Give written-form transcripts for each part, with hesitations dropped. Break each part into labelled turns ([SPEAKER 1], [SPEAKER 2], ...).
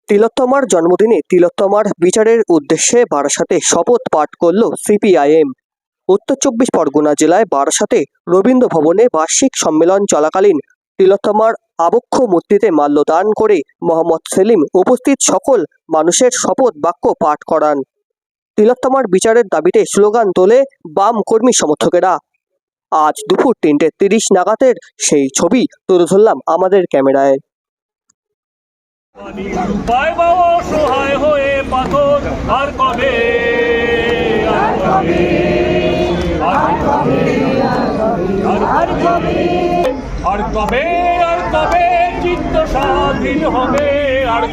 [SPEAKER 1] তিলোত্তমার জন্মদিনে তিলোত্তমার বিচারের উদ্দেশ্যে বারাসাতে শপথ পাঠ করল সিপিআইএম। উত্তর ২৪ পরগনা জেলায় বারাসাতে রবীন্দ্র ভবনে বার্ষিক সম্মেলন চলাকালীন তিলোত্তমার আবক্ষ মূর্তিতে মাল্যদান করে মোহাম্মদ সেলিম উপস্থিত সকল মানুষের শপথ বাক্য পাঠ করান। তিলোত্তমার বিচারের দাবিতে স্লোগান তোলে বাম কর্মী সমর্থকেরা। আজ দুপুর ৩:৩০ নাগাদের সেই ছবি তুলে ধরলাম আমাদের ক্যামেরায়।
[SPEAKER 2] অসহায় হয়ে পাথর আর কবে আর কবে আর কবে চিত্ত স্বাধীন হবে, আর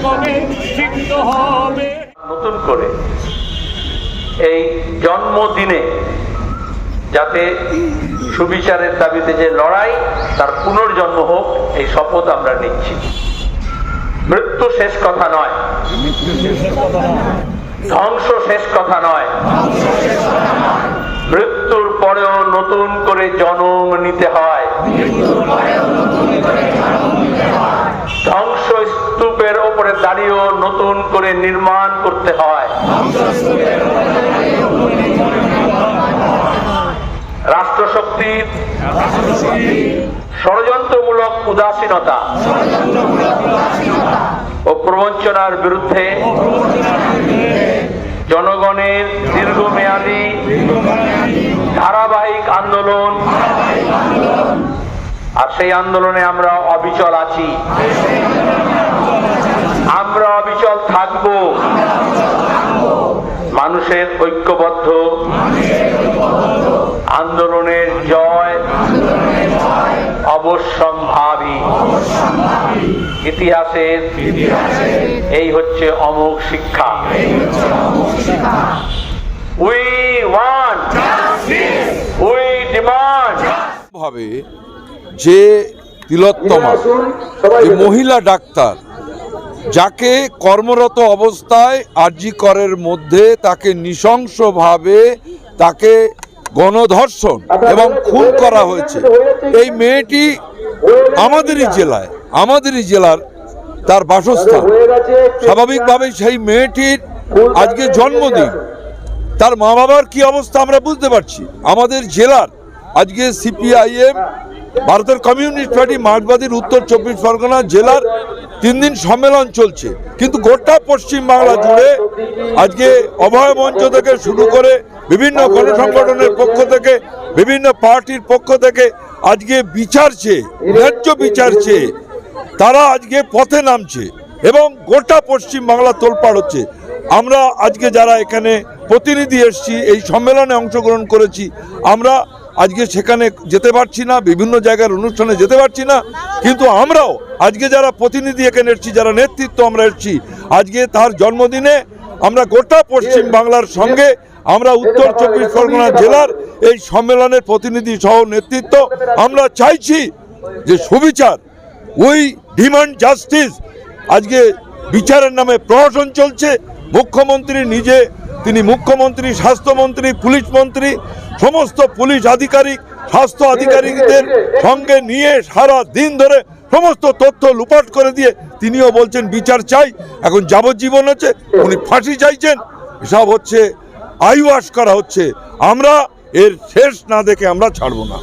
[SPEAKER 2] কবে সিদ্ধ হবে।
[SPEAKER 3] নতুন করে এই জন্মদিনে যাতে সুবিচারের দাবিতে যে লড়াই তার পুনর্জন্ম হোক, এই শপথ আমরা নিচ্ছি। মৃত্যু শেষ কথা নয়, ধ্বংস শেষ কথা নয়, মৃত্যুর পরেও নতুন করে জন্ম নিতে হয়। ধ্বংস স্তূপের ওপরে দাঁড়িয়েও নতুন করে নির্মাণ করতে হয়। রাষ্ট্রশক্তির ষড়যন্ত্রমূলক উদাসীনতা ও প্রবঞ্চনার বিরুদ্ধে জনগণের দীর্ঘমেয়াদী ধারাবাহিক আন্দোলন, আর সেই আন্দোলনে আমরা অবিচল আছি, আমরা অবিচল থাকব। মানুষের ঐক্যবদ্ধ আন্দোলনের জয় অবশ্যম্ভাবী। ইতিহাসের এই হচ্ছে অমোঘ শিক্ষা। We want, we demand.
[SPEAKER 4] ভাবে যে তিলোত্তমা যে মহিলা ডাক্তার, যাকে কর্মরত অবস্থায় আরজি করের মধ্যে তাকে নৃশংসভাবে তাকে গণধর্ষণ এবং খুন করা হয়েছে, এই মেয়েটি আমাদেরই জেলার তার বাসস্থান। স্বাভাবিকভাবে সেই মেয়েটির আজকে জন্মদিন, তার মা বাবার কি অবস্থা আমরা বুঝতে পারছি। আমাদের জেলার আজকে সিপিআইএম ভারতের কমিউনিস্ট পার্টি মার্কসবাদীর উত্তর ২৪ পরগনা জেলার ৩ দিন সম্মেলন চলছে, কিন্তু গোটা পশ্চিম বাংলা জুড়ে আজকে অভয় মঞ্চ থেকে শুরু করে বিভিন্ন গণসংগঠনের পক্ষ থেকে, বিভিন্ন পার্টির পক্ষ থেকে আজকে বিচার চেয়ে, ন্যায্য বিচার চেয়ে তারা আজকে পথে নামছে এবং গোটা পশ্চিম বাংলা তোলপাড় হচ্ছে। আমরা আজকে যারা এখানে প্রতিনিধি এসেছি, এই সম্মেলনে অংশগ্রহণ করেছি, আমরা আজকে সেখানে যেতে পারছি না, বিভিন্ন জায়গার অনুষ্ঠানে যেতে পারছি না, কিন্তু আমরাও আজকে যারা প্রতিনিধি এখানে এসেছি, যারা নেতৃত্ব আমরা এসেছি, আজকে তার জন্মদিনে আমরা গোটা পশ্চিম বাংলার সঙ্গে আমরা উত্তর ২৪ পরগনা জেলার এই সম্মেলনের প্রতিনিধি সহ নেতৃত্ব আমরা চাইছি যে সুবিচার, উই ডিমান্ড জাস্টিস। আজকে বিচারের নামে প্রহসন চলছে। মুখ্যমন্ত্রী নিজে, তিনি মুখ্যমন্ত্রী, স্বাস্থ্যমন্ত্রী, পুলিশ মন্ত্রী, সমস্ত পুলিশ আধিকারিক, স্বাস্থ্য আধিকারিকদের সঙ্গে নিয়ে সারা দিন ধরে সমস্ত তথ্য লুপাট করে দিয়ে তিনিও বলছেন বিচার চাই। এখন যাবজ্জীবন হচ্ছে, উনি ফাঁসি চাইছেন। এসব হচ্ছে আইওয়াশ করা হচ্ছে। আমরা এর শেষ না দেখে আমরা ছাড়বো না।